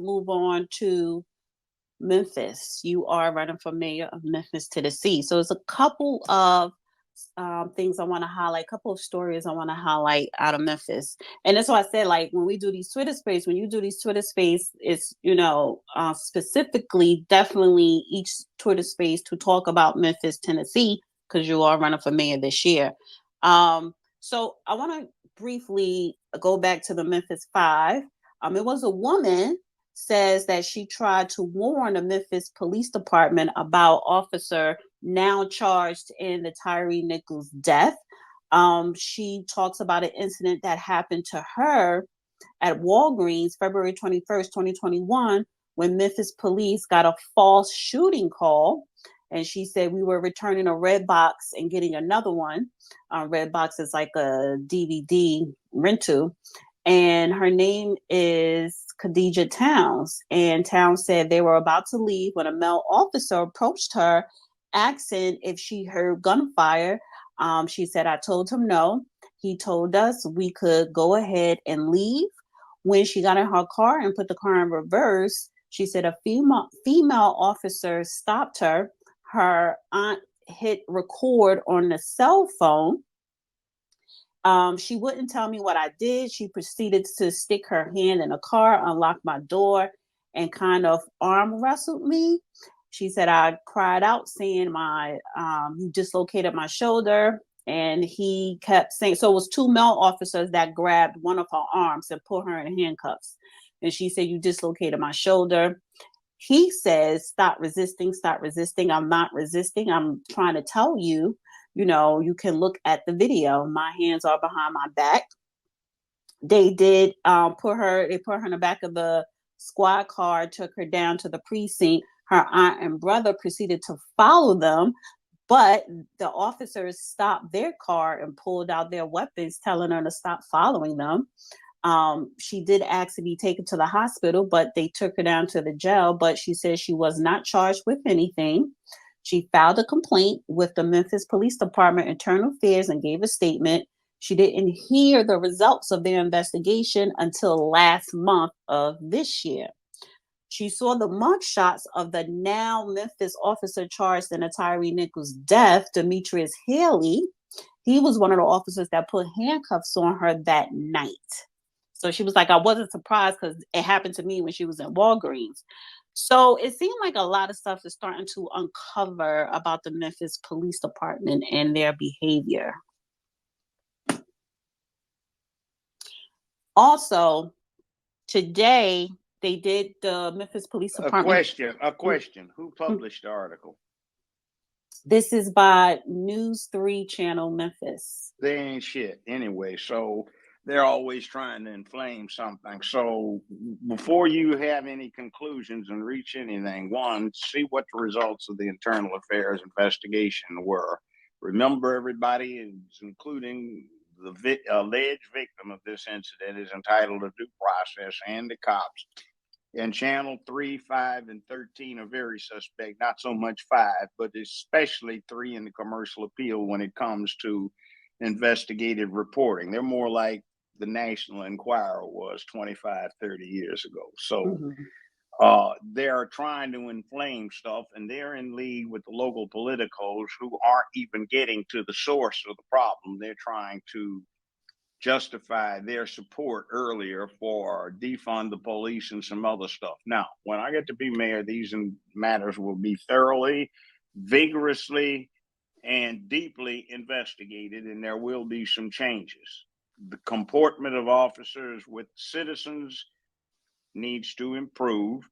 move on to Memphis. You are running for mayor of Memphis, Tennessee. So it's a couple of things I want to highlight, a couple of stories I want to highlight out of Memphis. And that's why I said, like, when we do these Twitter space, when you do these Twitter space, it's, specifically, definitely each Twitter space to talk about Memphis, Tennessee, because you are running for mayor this year. So I want to briefly go back to the Memphis 5. It was a woman says that she tried to warn the Memphis Police Department about officer now charged in the Tyre Nichols death. She talks about an incident that happened to her at Walgreens February 21st, 2021, when Memphis police got a false shooting call. And she said, we were returning a red box and getting another one. Red box is like a DVD rental. And her name is Khadijah Towns. And Towns said they were about to leave when a male officer approached her, asking if she heard gunfire. She said, I told him no. He told us we could go ahead and leave. When she got in her car and put the car in reverse, she said a female officer stopped her. Her aunt hit record on the cell phone. She wouldn't tell me what I did. She proceeded to stick her hand in the car, unlock my door, and kind of arm wrestled me. She said I cried out saying you dislocated my shoulder. And he kept saying, so it was two male officers that grabbed one of her arms and put her in handcuffs. And she said, you dislocated my shoulder. He says, stop resisting, stop resisting. I'm not resisting. I'm trying to tell you, you can look at the video. My hands are behind my back. They did put her in the back of the squad car, took her down to the precinct. Her aunt and brother proceeded to follow them, but the officers stopped their car and pulled out their weapons, telling her to stop following them. She did ask to be taken to the hospital, but they took her down to the jail. But she said she was not charged with anything. She filed a complaint with the Memphis Police Department Internal Affairs and gave a statement. She didn't hear the results of their investigation until last month of this year. She saw the mugshots of the now Memphis officer charged in the Tyre Nichols death, Demetrius. He was one of the officers that put handcuffs on her that night. So she was like, I wasn't surprised because it happened to me when she was in Walgreens. So it seemed like a lot of stuff is starting to uncover about the Memphis Police Department and their behavior. Also, today, they did the Memphis Police Department. A question. Who published the article? This is by News 3 Channel Memphis. They ain't shit anyway, so they're always trying to inflame something. So before you have any conclusions and reach anything, one, see what the results of the internal affairs investigation were. Remember, everybody, including the alleged victim of this incident, is entitled to due process, and the cops. And channel 3, 5, and 13 are very suspect. Not so much 5, but especially 3 in the commercial appeal when it comes to investigative reporting. They're more like the National Enquirer was 25, 30 years ago. So they are trying to inflame stuff, and they're in league with the local politicos who aren't even getting to the source of the problem. They're trying to justify their support earlier for defund the police and some other stuff. Now, when I get to be mayor, these matters will be thoroughly, vigorously, and deeply investigated, and there will be some changes. The comportment of officers with citizens needs to improve,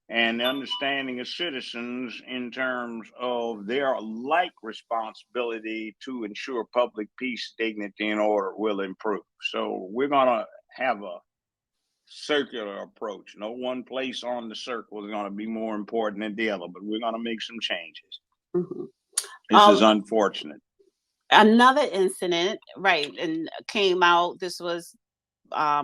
and the understanding of citizens in terms of their like responsibility to ensure public peace, dignity, and order will improve. So we're going to have a circular approach. No one place on the circle is going to be more important than the other, but we're going to make some changes. This is unfortunate. Another incident, right, and came out, this was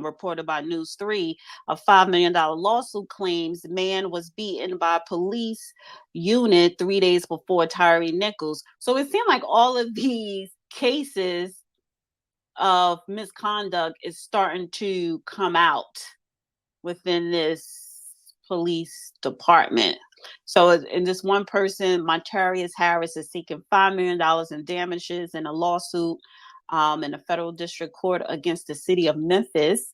reported by News 3, a $5 million lawsuit claims man was beaten by a police unit 3 days before Tyre Nichols. So it seemed like all of these cases of misconduct is starting to come out within this Police Department. So, in this one person, Montarius Harris, is seeking $5 million in damages in a lawsuit in a federal district court against the city of Memphis.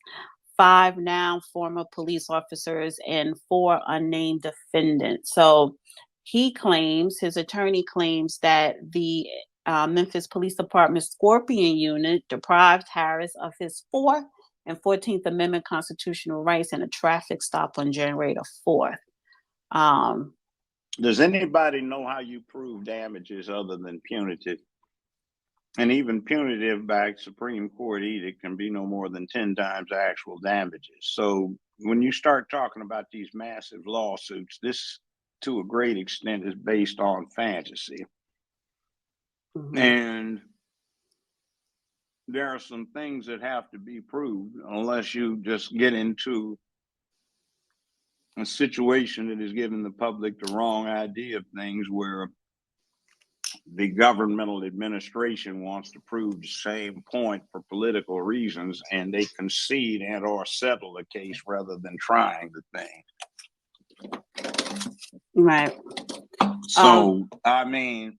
5 now former police officers and 4 unnamed defendants. So his attorney claims that the Memphis Police Department Scorpion Unit deprived Harris of his 4th and 14th Amendment constitutional rights in a traffic stop on January the 4th. Does anybody know how you prove damages other than punitive? And even punitive by Supreme Court edict can be no more than 10 times actual damages. So when you start talking about these massive lawsuits, this to a great extent is based on fantasy. Mm-hmm. And there are some things that have to be proved unless you just get into a situation that is giving the public the wrong idea of things, where the governmental administration wants to prove the same point for political reasons, and they concede and or settle the case rather than trying the thing. Right. So, I mean,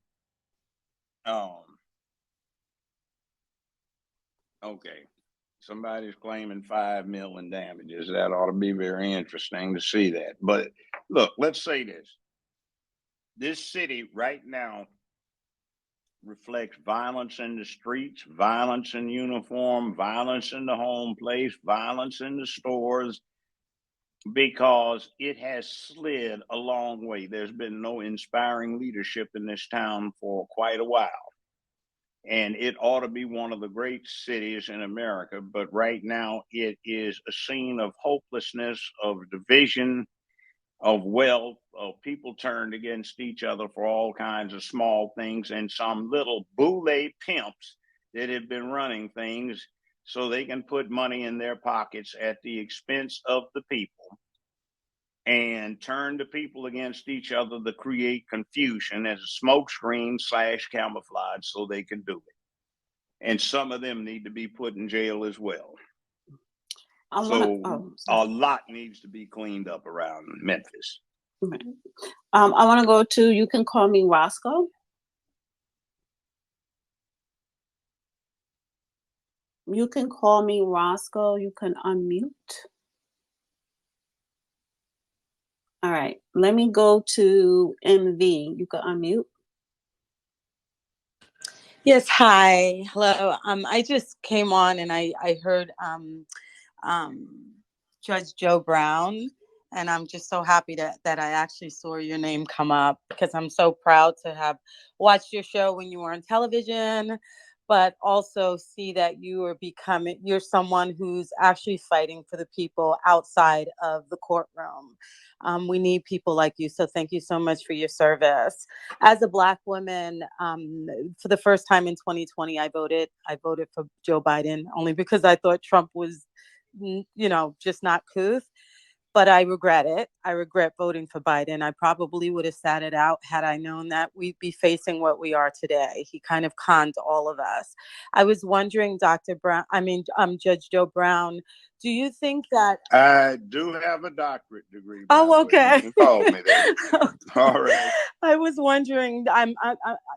okay, somebody's claiming $5 million in damages. That ought to be very interesting to see that. But look, let's say this. This city right now reflects violence in the streets, violence in uniform, violence in the home place, violence in the stores, because it has slid a long way. There's been no inspiring leadership in this town for quite a while. And it ought to be one of the great cities in America, but right now it is a scene of hopelessness, of division, of wealth, of people turned against each other for all kinds of small things, and some little boule pimps that have been running things so they can put money in their pockets at the expense of the people and turn the people against each other to create confusion as a smokescreen / camouflage so they can do it. And some of them need to be put in jail as well. A lot needs to be cleaned up around Memphis. Okay. I want to go to, you can call me Roscoe. You can call me Roscoe. You can unmute. All right. Let me go to MV. You can unmute. Yes. Hi. Hello. I just came on and I heard Judge Joe Brown, and I'm just so happy that I actually saw your name come up, because I'm so proud to have watched your show when you were on television, but also see that you're someone who's actually fighting for the people outside of the courtroom. We need people like you. So thank you so much for your service. As a Black woman, for the first time in 2020, I voted for Joe Biden, only because I thought Trump was, just not couth. But I regret it. I regret voting for Biden. I probably would have sat it out had I known that we'd be facing what we are today. He kind of conned all of us. I was wondering, Judge Joe Brown, do you think that... I do have a doctorate degree. Oh, okay. You can call me that. All right. I was wondering,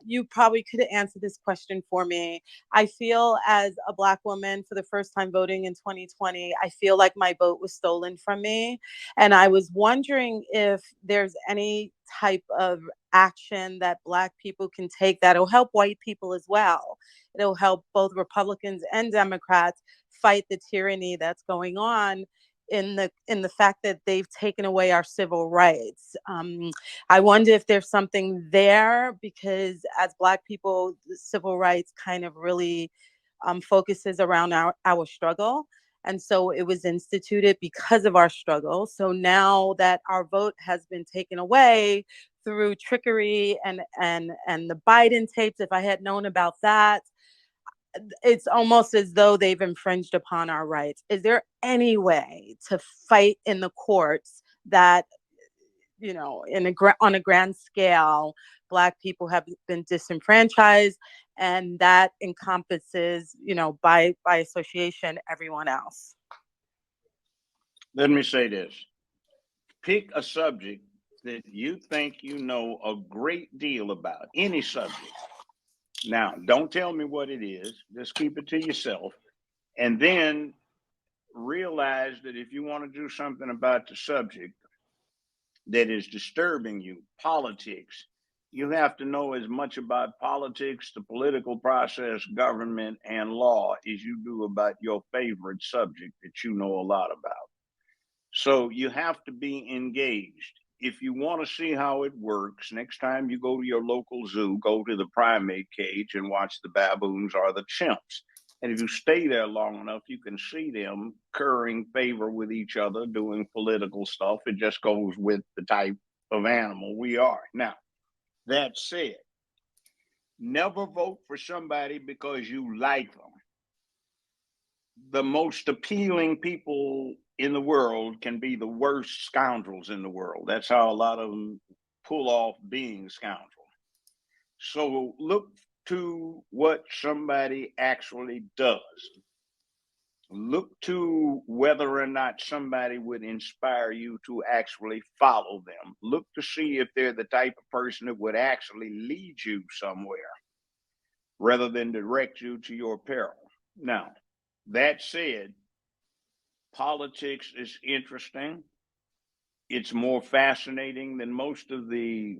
you probably could answer this question for me. I feel, as a Black woman for the first time voting in 2020, I feel like my vote was stolen from me. And I was wondering if there's any type of action that Black people can take that'll help white people as well. It'll help both Republicans and Democrats fight the tyranny that's going on in the fact that they've taken away our civil rights. I wonder if there's something there, because as Black people, the civil rights kind of really focuses around our struggle. And so it was instituted because of our struggle. So now that our vote has been taken away through trickery and the Biden tapes, if I had known about that, it's almost as though they've infringed upon our rights. Is there any way to fight in the courts that, on a grand scale, Black people have been disenfranchised, and that encompasses, by association, everyone else? Let me say this. pick a subject that you think you know a great deal about, any subject. Now, don't tell me what it is, just keep it to yourself. And then realize that if you want to do something about the subject that is disturbing you, politics, you have to know as much about politics, the political process, government, and law as you do about your favorite subject that you know a lot about. So you have to be engaged. If you want to see how it works, next time you go to your local zoo, go to the primate cage and watch the baboons or the chimps. And if you stay there long enough, you can see them currying favor with each other, doing political stuff. It just goes with the type of animal we are. Now, that said, never vote for somebody because you like them. The most appealing people in the world can be the worst scoundrels in the world. That's how a lot of them pull off being scoundrels. So look to what somebody actually does. Look to whether or not somebody would inspire you to actually follow them. Look to see if they're the type of person that would actually lead you somewhere rather than direct you to your peril. Now, that said, politics is interesting. It's more fascinating than most of the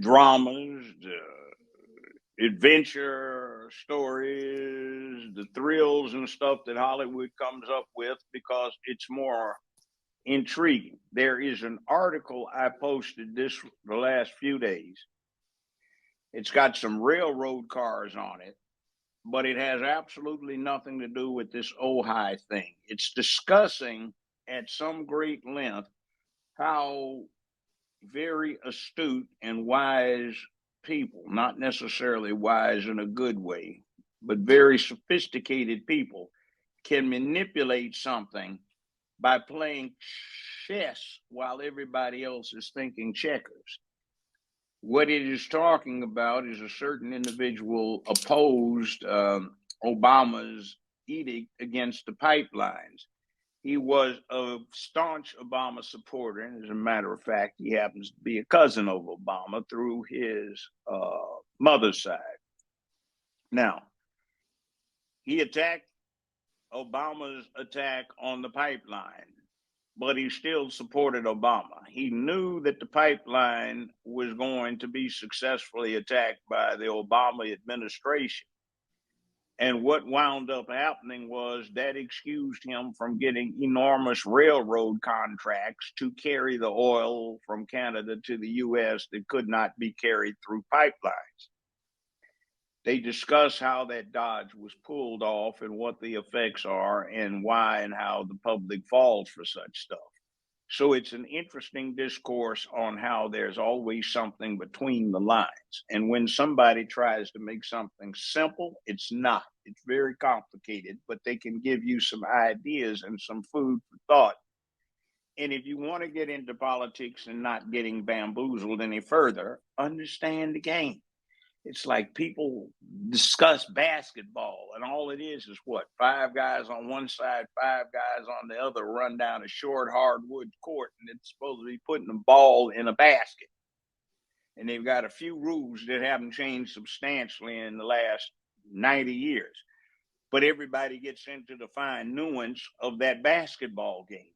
dramas, the adventure stories, the thrills and stuff that Hollywood comes up with, because it's more intriguing. There is an article I posted the last few days. It's got some railroad cars on it, but it has absolutely nothing to do with this Ojai thing. It's discussing at some great length how very astute and wise people, not necessarily wise in a good way, but very sophisticated people, can manipulate something by playing chess while everybody else is thinking checkers. What it is talking about is a certain individual opposed Obama's edict against the pipelines. He was a staunch Obama supporter, and as a matter of fact, he happens to be a cousin of Obama through his mother's side. Now, he attacked Obama's attack on the pipeline, but he still supported Obama. He knew that the pipeline was going to be successfully attacked by the Obama administration. And what wound up happening was that excused him from getting enormous railroad contracts to carry the oil from Canada to the US that could not be carried through pipelines. They discuss how that dodge was pulled off and what the effects are and why and how the public falls for such stuff. So it's an interesting discourse on how there's always something between the lines. And when somebody tries to make something simple, it's not. It's very complicated, but they can give you some ideas and some food for thought. And if you want to get into politics and not getting bamboozled any further, understand the game. It's like people discuss basketball, and all it is what? Five guys on one side, five guys on the other run down a short hardwood court, and it's supposed to be putting the ball in a basket. And they've got a few rules that haven't changed substantially in the last 90 years. But everybody gets into the fine nuance of that basketball game.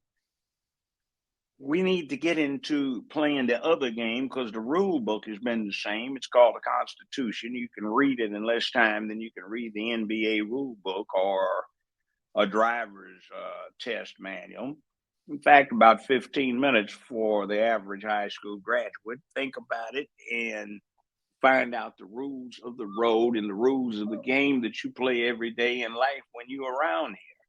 We need to get into playing the other game because the rule book has been the same. It's called the Constitution. You can read it in less time than you can read the NBA rule book or a driver's test manual. In fact, about 15 minutes for the average high school graduate. Think about it and find out the rules of the road and the rules of the game that you play every day in life when you're around here.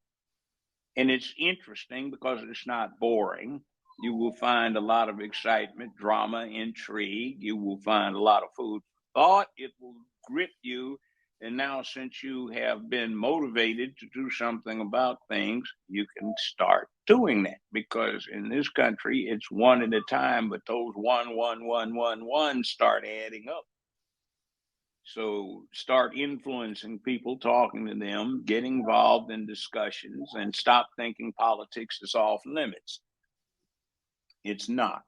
And it's interesting because it's not boring. You will find a lot of excitement, drama, intrigue. You will find a lot of food for thought. It will grip you. And now, since you have been motivated to do something about things, you can start doing that. Because in this country, it's one at a time, but those 1 start adding up. So start influencing people, talking to them, getting involved in discussions, and stop thinking politics is off limits. It's not.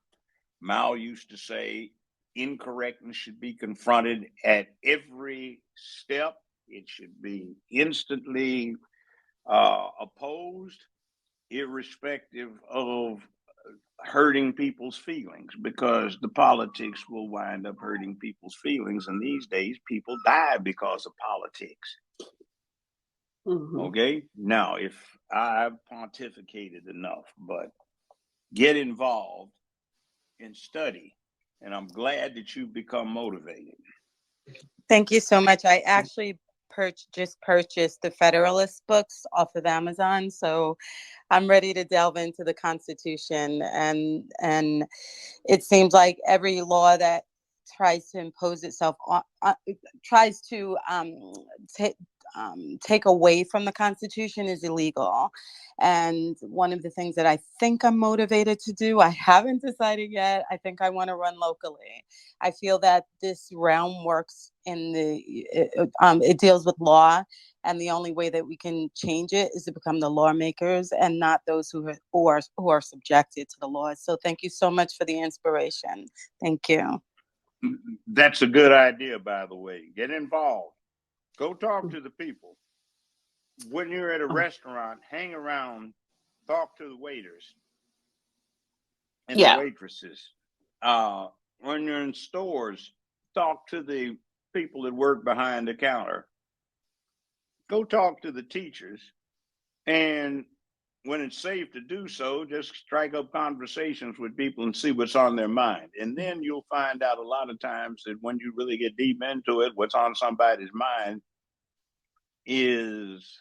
Mao used to say incorrectness should be confronted at every step. It should be instantly opposed, irrespective of hurting people's feelings, because the politics will wind up hurting people's feelings. And these days, people die because of politics. Okay. Now, if I've pontificated enough, but get involved and study. And I'm glad that you've become motivated. Thank you so much. I actually just purchased the Federalist books off of Amazon, so I'm ready to delve into the Constitution. And it seems like every law that tries to impose itself on, tries to take away from the Constitution is illegal. And one of the things that I think I'm motivated to do, I haven't decided yet. I think I want to run locally. I feel that this realm works in it deals with law, and the only way that we can change it is to become the lawmakers and not those who are subjected to the laws. So thank you so much for the inspiration. Thank you. That's a good idea, by the way. Get involved. Go talk to the people. When you're at a restaurant, hang around, talk to the waiters and the waitresses. When you're in stores, talk to the people that work behind the counter. Go talk to the teachers. And when it's safe to do so, just strike up conversations with people and see what's on their mind. And then you'll find out a lot of times that when you really get deep into it, what's on somebody's mind is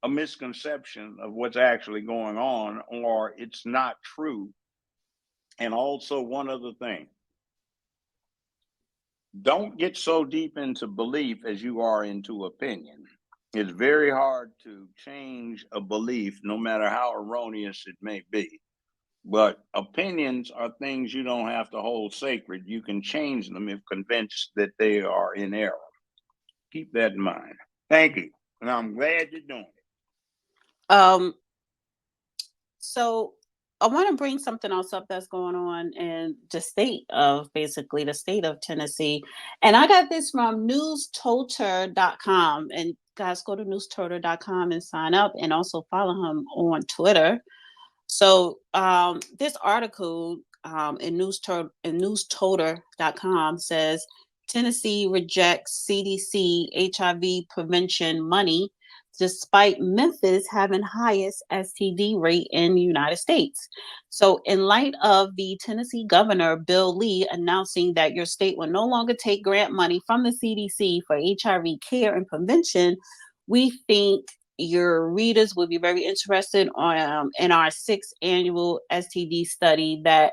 a misconception of what's actually going on, or it's not true. And also, one other thing, don't get so deep into belief as you are into opinion. It's very hard to change a belief, no matter how erroneous it may be. But opinions are things you don't have to hold sacred. You can change them if convinced that they are in error. Keep that in mind. Thank you. And I'm glad you're doing it. So I want to bring something else up that's going on in the state of Tennessee. And I got this from newstoter.com. And guys, go to newstoter.com and sign up, and also follow him on Twitter. So this article in newstoter.com says Tennessee rejects CDC HIV prevention money despite Memphis having highest STD rate in the United States. So in light of the Tennessee Governor, Bill Lee, announcing that your state will no longer take grant money from the CDC for HIV care and prevention, we think your readers will be very interested in our 6th annual STD study that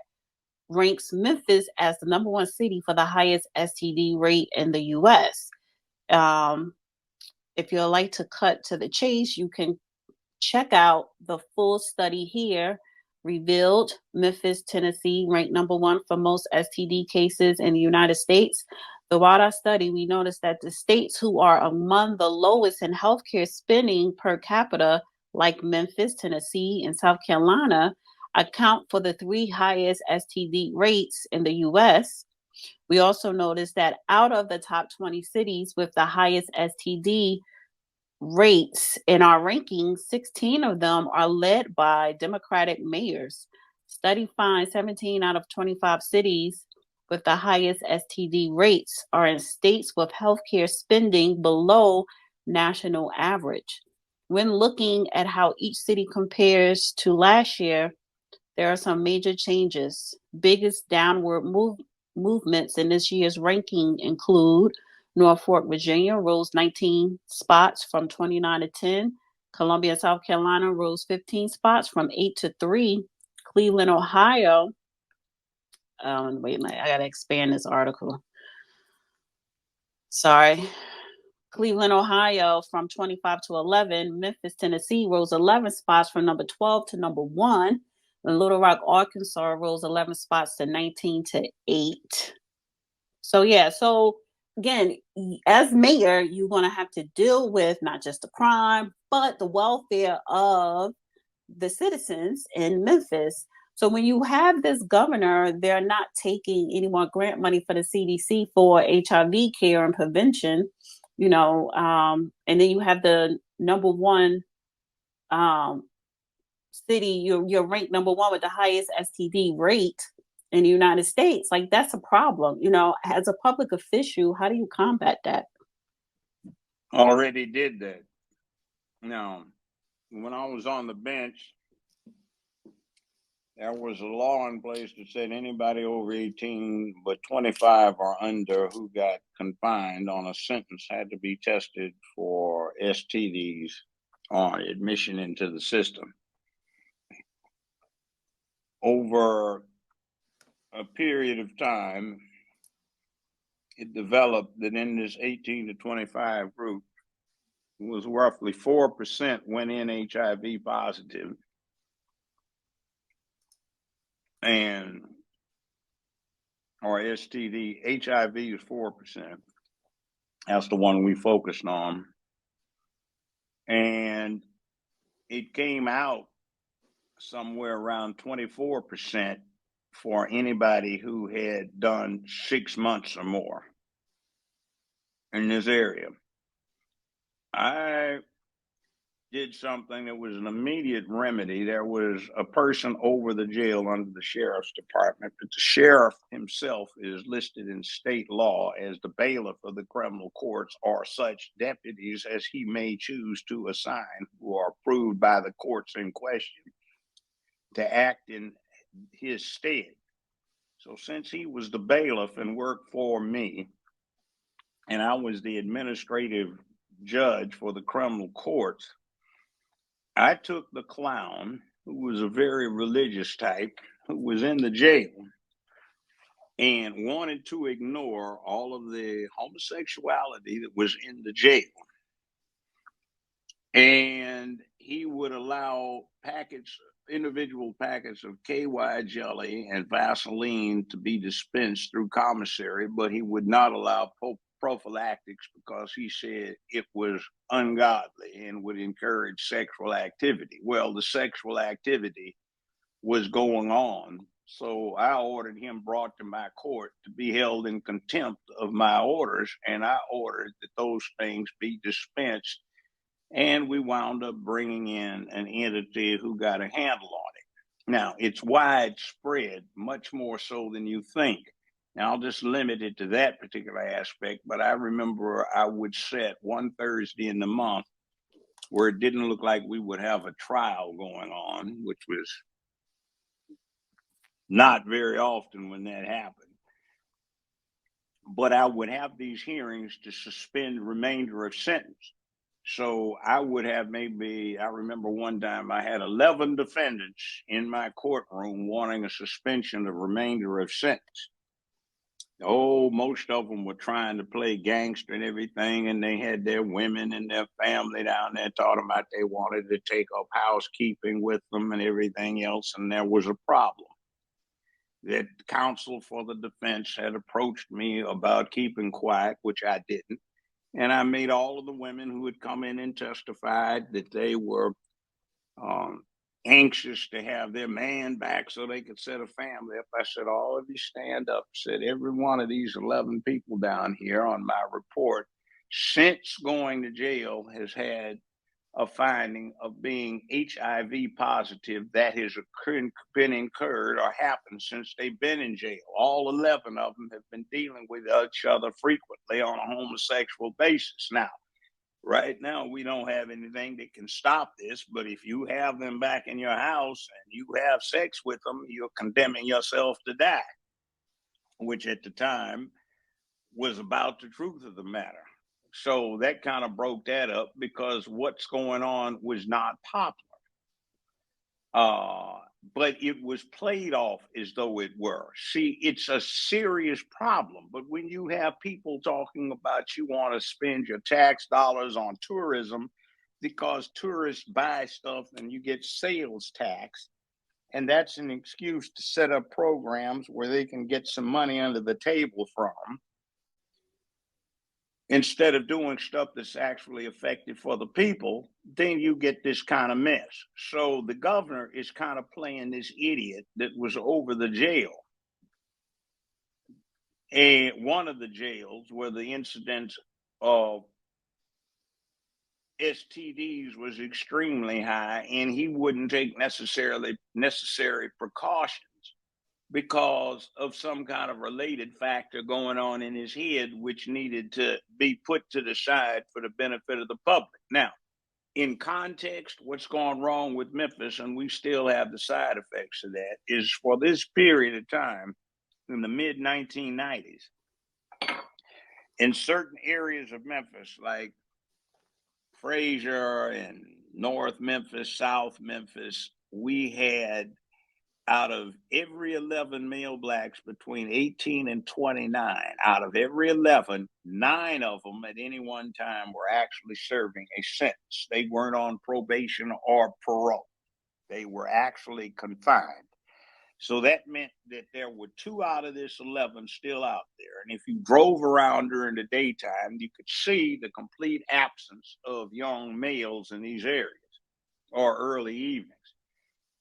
ranks Memphis as the #1 city for the highest STD rate in the U.S. If you'd like to cut to the chase, you can check out the full study here. Revealed Memphis, Tennessee, ranked #1 for most STD cases in the United States. Throughout our study, we noticed that the states who are among the lowest in healthcare spending per capita, like Memphis, Tennessee, and South Carolina, account for the 3 highest STD rates in the U.S. We also noticed that out of the top 20 cities with the highest STD rates in our rankings, 16 of them are led by Democratic mayors. Study finds 17 out of 25 cities with the highest STD rates are in states with healthcare spending below national average. When looking at how each city compares to last year, there are some major changes. Biggest downward movements in this year's ranking include Norfolk, Virginia rose 19 spots from 29 to 10. Columbia, South Carolina rose 15 spots from 8 to 3. Cleveland, Ohio. Wait a minute, I gotta expand this article. Sorry. Cleveland, Ohio from 25 to 11. Memphis, Tennessee rose 11 spots from number 12 to number 1. And Little Rock, Arkansas rose 11 spots to 19 to 8. So yeah, so again, as mayor, you're going to have to deal with not just the crime, but the welfare of the citizens in Memphis. So when you have this governor, they're not taking any more grant money for the CDC for HIV care and prevention, and then you have the number one um, city, you're ranked number one with the highest STD rate in the United States. Like, that's a problem. As a public official, how do you combat that? Already did that. Now, when I was on the bench, there was a law in place that said anybody over 18 but 25 or under who got confined on a sentence had to be tested for STDs on admission into the system. Over a period of time, it developed that in this 18 to 25 group was roughly 4% went in HIV positive, and or STD. HIV is 4%. That's the one we focused on. And it came out somewhere around 24% for anybody who had done 6 months or more in this area. I did something that was an immediate remedy. There was a person over the jail under the sheriff's department, but the sheriff himself is listed in state law as the bailiff of the criminal courts or such deputies as he may choose to assign, who are approved by the courts in question to act in his stead. So since he was the bailiff and worked for me, and I was the administrative judge for the criminal courts, I took the clown, who was a very religious type, who was in the jail and wanted to ignore all of the homosexuality that was in the jail. And he would allow individual packets of KY jelly and Vaseline to be dispensed through commissary, but he would not allow prophylactics because he said it was ungodly and would encourage sexual activity. Well, the sexual activity was going on, so I ordered him brought to my court to be held in contempt of my orders, and I ordered that those things be dispensed, and we wound up bringing in an entity who got a handle on it. Now, it's widespread, much more so than you think. Now, I'll just limit it to that particular aspect, but I remember I would set one Thursday in the month where it didn't look like we would have a trial going on, which was not very often when that happened. But I would have these hearings to suspend the remainder of sentence. So I would have I remember one time I had 11 defendants in my courtroom wanting a suspension of remainder of sentence. Oh, most of them were trying to play gangster and everything, and they had their women and their family down there talking about they wanted to take up housekeeping with them and everything else, and there was a problem. That counsel for the defense had approached me about keeping quiet, which I didn't. And I made all of the women who had come in and testified that they were anxious to have their man back so they could set a family up. I said, all of you stand up. I said, every one of these 11 people down here on my report, since going to jail, has had a finding of being HIV positive that has been incurred or happened since they've been in jail. All 11 of them have been dealing with each other frequently on a homosexual basis. Now, right now, we don't have anything that can stop this, but if you have them back in your house and you have sex with them, you're condemning yourself to die, which at the time was about the truth of the matter. So that kind of broke that up because what's going on was not popular. But it was played off as though it were. See, it's a serious problem. But when you have people talking about you want to spend your tax dollars on tourism because tourists buy stuff and you get sales tax, and that's an excuse to set up programs where they can get some money under the table from, instead of doing stuff that's actually effective for the people, then you get this kind of mess. So the governor is kind of playing this idiot that was over the jail. And one of the jails where the incidence of STDs was extremely high, and he wouldn't take necessary precautions because of some kind of related factor going on in his head, which needed to be put to the side for the benefit of the public. Now, in context, what's gone wrong with Memphis, and we still have the side effects of that, is for this period of time in the mid 1990s, in certain areas of Memphis, like Fraser and North Memphis, South Memphis, we had out of every 11 male blacks between 18 and 29, out of every 11, 9 of them at any one time were actually serving a sentence. They weren't on probation or parole. They were actually confined. So that meant that there were 2 out of this 11 still out there. And if you drove around during the daytime, you could see the complete absence of young males in these areas or early evenings.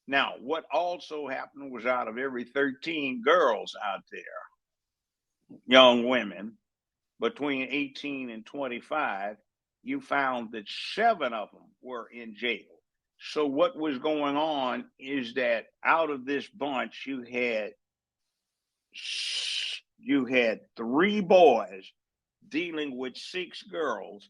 Now, what also happened was out of every 13 girls out there, young women, between 18 and 25, you found that 7 of them were in jail. So what was going on is that out of this bunch, you had 3 boys dealing with 6 girls,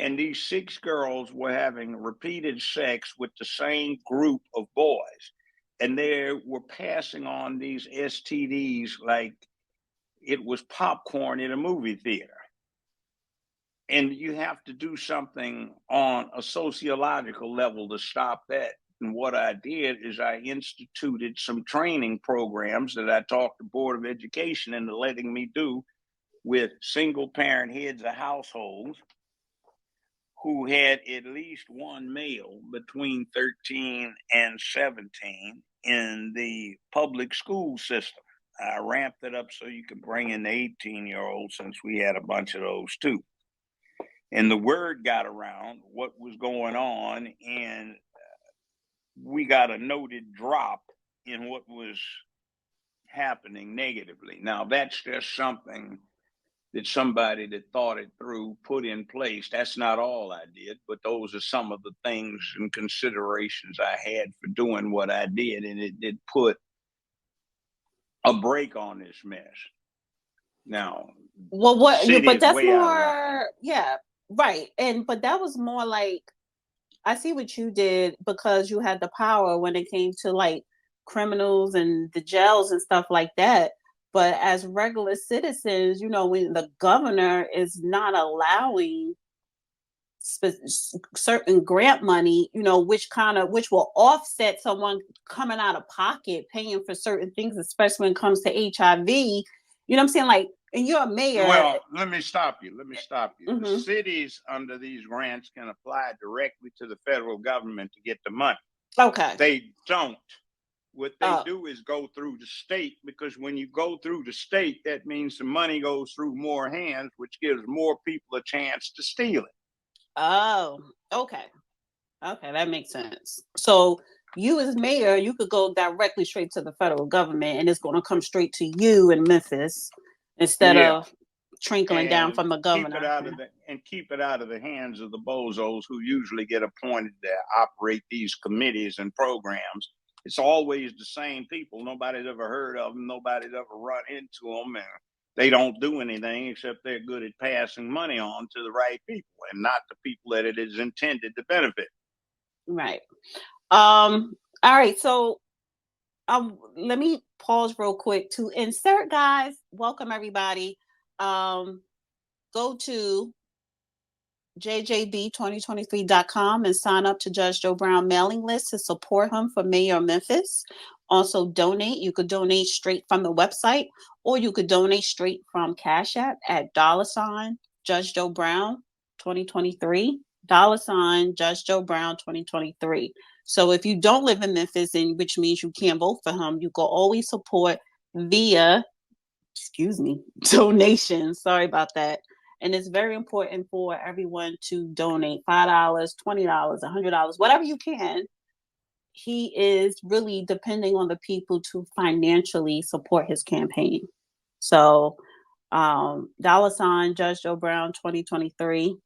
and these 6 girls were having repeated sex with the same group of boys, and they were passing on these STDs like it was popcorn in a movie theater. And you have to do something on a sociological level to stop that. And what I did is I instituted some training programs that I talked the Board of Education into letting me do with single parent heads of households who had at least one male between 13 and 17 in the public school system. I ramped it up so you could bring in the 18-year-olds since we had a bunch of those too. And the word got around what was going on, and we got a noted drop in what was happening negatively. Now, that's just something that somebody that thought it through put in place. That's not all I did, but those are some of the things and considerations I had for doing what I did, and it did put a break on this mess. Now, well, what? But that's more, around. Yeah, right. But that was more like, I see what you did because you had the power when it came to like criminals and the jails and stuff like that. But as regular citizens, when the governor is not allowing certain grant money, which will offset someone coming out of pocket paying for certain things, especially when it comes to HIV. You know what I'm saying? Like, and you're a mayor. Well, let me stop you. Mm-hmm. The cities under these grants can apply directly to the federal government to get the money. Okay. They don't. What they do is go through the state, because when you go through the state, that means the money goes through more hands, which gives more people a chance to steal it. Oh, okay. Okay, that makes sense. So you as mayor, you could go directly straight to the federal government and it's going to come straight to you in Memphis instead of trickling down from the governor. Keep it out of the hands of the bozos who usually get appointed to operate these committees and programs. It's always the same people. Nobody's ever heard of them. Nobody's ever run into them, and they don't do anything except they're good at passing money on to the right people and not the people that it is intended to benefit. Right. All right. So let me pause real quick to insert, guys. Welcome everybody. Go to jjb2023.com and sign up to Judge Joe Brown mailing list to support him for Mayor of Memphis. Also donate. You could donate straight from the website, or you could donate straight from Cash App at $ Judge Joe Brown 2023, $ Judge Joe Brown 2023. So if you don't live in Memphis, and which means you can't vote for him, you can always support via, donations. Sorry about that. And it's very important for everyone to donate $5, $20, $100, whatever you can. He is really depending on the people to financially support his campaign. So $ Judge Joe Brown 2023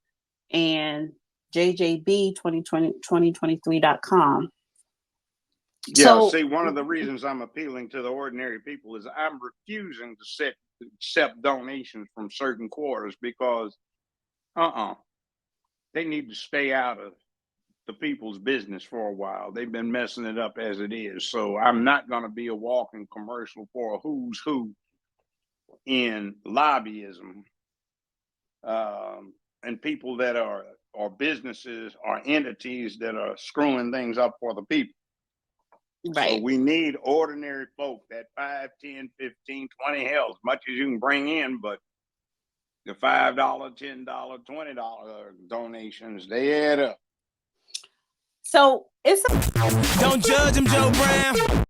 and JJB2023.com. Yeah, So, see, one of the reasons I'm appealing to the ordinary people is I'm refusing to accept donations from certain quarters because they need to stay out of the people's business for a while. They've been messing it up as it is. So I'm not going to be a walking commercial for a who's who in lobbyism, and people that are businesses or entities that are screwing things up for the people. right. So we need ordinary folk, that 5, 10, 15, 20, hell, as much as you can bring in, but the $5, $10, $20 donations, they add up. So it's Don't judge him, Joe Brown.